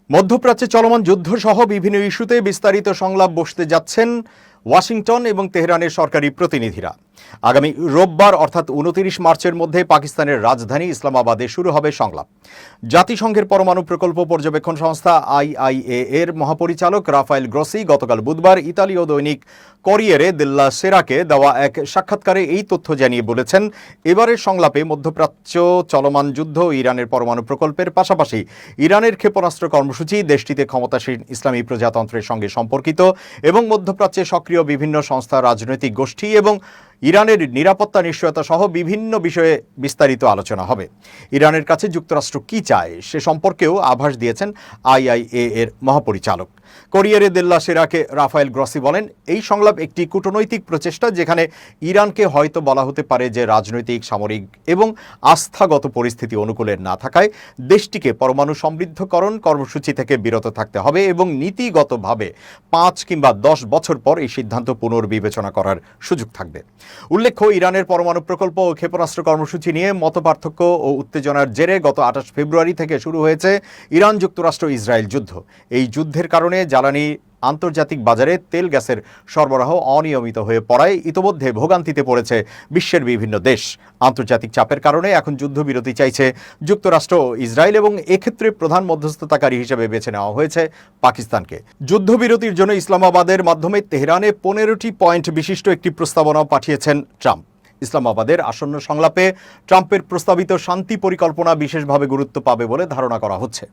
মধ্যপ্রাচ্যে চলমান যুদ্ধ সহ বিভিন্ন ইস্যুতে বিস্তারিত সংলাপ বসতে যাচ্ছেন ওয়াশিংটন এবং তেহরানের সরকারি প্রতিনিধিরা। আগামী রোববার অর্থাৎ 29 মার্চের মধ্যে পাকিস্তানের রাজধানী ইসলামাবাদে শুরু হবে সংলাপ। জাতিসংঘের পরমাণু প্রকল্প পর্যবেক্ষণ সংস্থা IAEA এর মহাপরিচালক রাফায়েল গ্রোসি গতকাল বুধবার ইতালীয় দৈনিক করিয়েরে দেল্লা সেরাকে দেওয়া এক সাক্ষাৎকারে এই তথ্য জানিয়ে বলেছেন, এবারের সংলাপে মধ্যপ্রাচ্য চলমান যুদ্ধ, ইরানের পরমাণু প্রকল্পের পাশাপাশি ইরানের ক্ষেপণাস্ত্র কর্মসূচি, দেশটিতে ক্ষমতাসীন ইসলামী প্রজাতন্ত্রের সঙ্গে সম্পর্কিত এবং মধ্যপ্রাচ্যে সক্রিয় বিভিন্ন সংস্থা, রাজনৈতিক গোষ্ঠী এবং ইরানের নিরাপত্তা নিশ্চয়তা সহ বিভিন্ন বিষয়ে বিস্তারিত আলোচনা হবে। ইরানের কাছে যুক্তরাষ্ট্র কি চায় সে সম্পর্কেও আভাস দিয়েছেন IAEA এর মহাপরিচালক। কোরিয়ারে দেল্লা সেরাকে রাফায়েল গ্রসি বলেন, এই সংলাপ একটি কূটনৈতিক প্রচেষ্টা যেখানে ইরানকে হয়তো বলা হতে পারে যে রাজনৈতিক, সামরিক এবং আস্থাগত পরিস্থিতি অনুকূলে না থাকায় দেশটিকে পরমাণু সমৃদ্ধকরণ কর্মসূচি থেকে বিরত থাকতে হবে এবং নীতিগতভাবে 5 কিংবা 10 বছর পর এই সিদ্ধান্ত পুনর্বিবেচনা করার সুযোগ থাকবে। উল্লেখ্য, ইরানের পরমাণু প্রকল্প ও ক্ষেপণাস্ত্র কর্মসূচি নিয়ে মতপার্থক্য ও উত্তেজনার জেরে গত 28 ফেব্রুয়ারি থেকে শুরু হয়েছে ইরান যুক্তরাষ্ট্র ইসরায়েল যুদ্ধ। এই যুদ্ধের কারণে জ্বালানি আন্তর্জাতিক বাজারে তেল গ্যাসের সরবরাহ অনিয়মিত হয়ে পড়ায় ইতোমধ্যে ভোগান্তিতে পড়েছে বিশ্বের বিভিন্ন দেশ। আন্তর্জাতিক চাপের কারণে এখন যুদ্ধবিরতি চাইছে যুক্তরাষ্ট্র ও ইসরায়েল এবং এক্ষেত্রে প্রধান মধ্যস্থতাকারী হিসেবে বেছে নেওয়া হয়েছে পাকিস্তানকে। যুদ্ধবিরতির জন্য ইসলামাবাদের মাধ্যমে তেহরানে 15টি পয়েন্ট বিশিষ্ট একটি প্রস্তাবনা পাঠিয়েছেন ট্রাম্প। ইসলামাবাদের আসন্ন সংলাপে ট্রাম্পের প্রস্তাবিত শান্তি পরিকল্পনা বিশেষভাবে গুরুত্ব পাবে বলে ধারণা করা হচ্ছে।